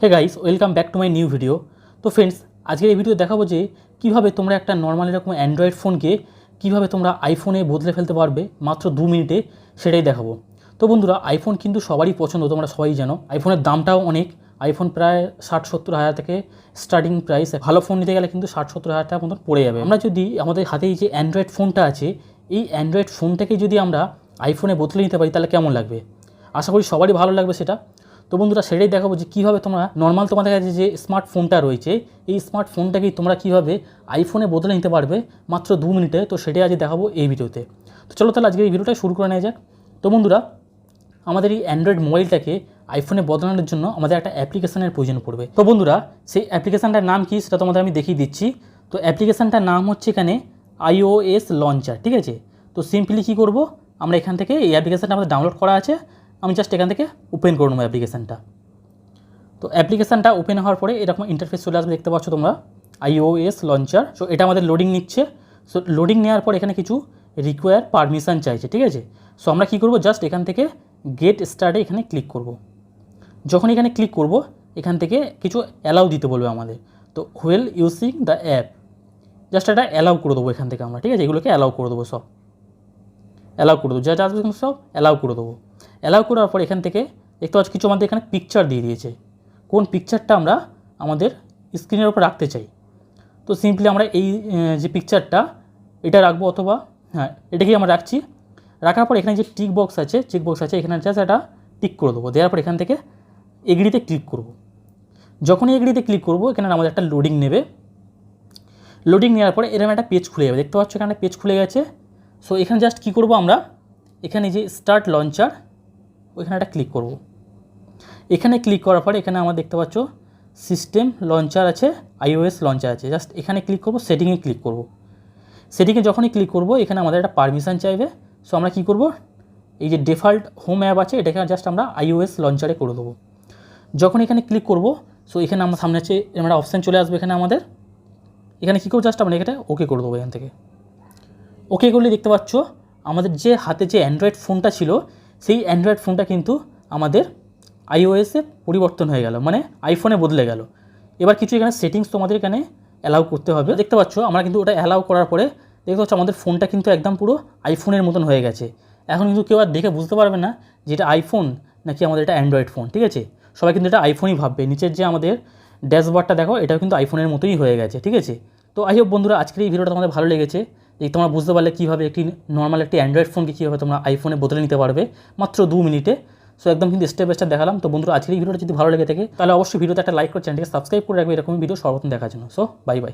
Hey guys, welcome back to my new video. তো friends, আজকের এই ভিডিও দেখাবো যে কীভাবে তোমরা একটা নর্মাল এরকম অ্যান্ড্রয়েড ফোনকে কীভাবে তোমরা আইফোনে বদলে ফেলতে পারবে মাত্র 2 মিনিটে, সেটাই দেখাবো। তো বন্ধুরা, আইফোন কিন্তু সবারই পছন্দ, তোমরা সবাই জানো। আইফোনের দামটাও অনেক, আইফোন প্রায় 60-70 হাজার থেকে স্টার্টিং প্রাইস। ভালো ফোন নিতে গেলে কিন্তু 60-70 হাজার টাকা মতন পড়ে যাবে। আমরা যদি আমাদের হাতে এই যে অ্যান্ড্রয়েড ফোনটা আছে, এই অ্যান্ড্রয়েড ফোনটাকে যদি আমরা আইফোনে বদলে নিতে পারি তাহলে কেমন লাগবে। আশা করি সবারই ভালো লাগবে সেটা। তো বন্ধুরা, সেটাই দেখাবো যে কীভাবে তোমরা নর্মাল তোমাদের কাছে যে স্মার্টফোনটা রয়েছে, এই স্মার্টফোনটাকেই তোমরা কীভাবে আইফোনে বদলে নিতে পারবে মাত্র 2 মিনিটে। তো সেটাই আজ দেখাবো এই ভিডিওতে। তো চলো তাহলে আজকে এই ভিডিওটা শুরু করে নেওয়া যাক। তো বন্ধুরা, আমাদের এই অ্যান্ড্রয়েড মোবাইলটাকে আইফোনে বদলানোর জন্য আমাদের একটা অ্যাপ্লিকেশনের প্রয়োজন পড়বে। তো বন্ধুরা, সেই অ্যাপ্লিকেশানটার নাম কি সেটা তোমাদের আমি দেখিয়ে দিচ্ছি। তো অ্যাপ্লিকেশানটার নাম হচ্ছে এখানে iOS লঞ্চার, ঠিক আছে। তো সিম্পলি কী করবো, আমরা এখান থেকে এই অ্যাপ্লিকেশানটা আমাদের ডাউনলোড করা আছে, আমি জাস্ট এখান থেকে ওপেন করে নেবো অ্যাপ্লিকেশানটা। তো অ্যাপ্লিকেশানটা ওপেন হওয়ার পরে এরকম ইন্টারফেস চলে আসবে, দেখতে পাচ্ছ তোমরা iOS লঞ্চার। সো এটা আমাদের লোডিং নিচ্ছে। সো লোডিং নেওয়ার পর এখানে কিছু রিকোয়ার পারমিশন চাইছে, ঠিক আছে। সো আমরা কী করবো, জাস্ট এখান থেকে গেট স্টার্টে এখানে ক্লিক করব। যখন এখানে ক্লিক করব, এখান থেকে কিছু অ্যালাউ দিতে বলবে আমাদের। তো wheel using the app, just এটা অ্যালাউ করে দেবো এখান থেকে আমরা, ঠিক আছে। এগুলোকে অ্যালাউ করে দেবো, সব অ্যালাউ করে দেবো, যা যা আসবে সব অ্যালাউ করে দেবো। অ্যালাউ করার পর এখান থেকে দেখতে পাচ্ছি কিছু আমাদের এখানে পিকচার দিয়ে দিয়েছে, কোন পিকচারটা আমরা আমাদের স্ক্রিনের উপর রাখতে চাই। তো সিম্পলি আমরা এই যে পিকচারটা এটা রাখবো, অথবা হ্যাঁ এটাকেই আমরা রাখছি। রাখার পর এখানে যে চেক বক্স আছে এখানে জাস্ট এটা টিক করে দেবো। দেওয়ার পর এখান থেকে এগ্রিতে ক্লিক করব। যখনই এগ্রিতে ক্লিক করব, এখানে আমাদের একটা লোডিং নেবে। লোডিং নেওয়ার পরে এরকম একটা পেজ খুলে যাবে, দেখতে পাচ্ছ এখানে পেজ খুলে গেছে। সো এখানে জাস্ট কী করবো, আমরা এখানে যে স্টার্ট লঞ্চার ওইখানে একটা ক্লিক করব। এখানে ক্লিক করার পরে এখানে আমরা দেখতে পাচ্ছ সিস্টেম লঞ্চার আছে, iOS লঞ্চার আছে। জাস্ট এখানে ক্লিক করব, সেটিংয়ে ক্লিক করব। সেটিংয়ে যখনই ক্লিক করব, এখানে আমাদের একটা পারমিশন চাইবে। সো আমরা কী করব, এই যে ডিফল্ট হোম অ্যাপ আছে এটাকে জাস্ট আমরা iOS লঞ্চারে করে দেবো। যখন এখানে ক্লিক করব, সো এখানে আমার সামনে আছে একটা অপশান চলে আসবে। এখানে আমাদের এখানে কী করবো, জাস্ট আমরা এটা ওকে করে দেবো। এখান থেকে ওকে করলে দেখতে পাচ্ছ আমাদের যে হাতে যে অ্যান্ড্রয়েড ফোনটা ছিল, সেই অ্যান্ড্রয়েড ফোনটা কিন্তু আমাদের iOS-এ পরিবর্তন হয়ে গেল, মানে আইফোনে বদলে গেল। এবার কিছু এখানে সেটিংস তোমাদের এখানে অ্যালাউ করতে হবে। দেখতে পাচ্ছ আমরা কিন্তু ওটা অ্যালাউ করার পরে দেখতে পাচ্ছ আমাদের ফোনটা কিন্তু একদম পুরো আইফোনের মতন হয়ে গেছে। এখন কিন্তু কেউ আর দেখে বুঝতে পারবে না যে এটা আইফোন নাকি আমাদের এটা অ্যান্ড্রয়েড ফোন, ঠিক আছে। সবাই কিন্তু এটা আইফোনই ভাববে। নিচের যে আমাদের ড্যাশবোর্ডটা দেখো, এটাও কিন্তু আইফোনের মতোই হয়ে গেছে, ঠিক আছে। তো আই হোপ বন্ধুরা, আজকের এই ভিডিওটা তোমাদের ভালো লেগেছে, যে তোমরা বুঝতে পারলে কীভাবে একটি নর্মাল একটি অ্যান্ড্রয়েড ফোনকে কীভাবে তোমরা আইফোনে বদলে নিতে পারবে মাত্র 2 মিনিটে। সো একদম কিন্তু স্টেপ বাই স্টেপ দেখালাম। তো বন্ধুরা, আজকের এই ভিডিওটা যদি ভালো লেগে থাকে তাহলে অবশ্যই ভিডিওতে একটা লাইক করে চ্যানেলকে সাবস্ক্রাইব করে রাখবে এরকম ভিডিও সর্বপ্রথম দেখার জন্য। So bye bye.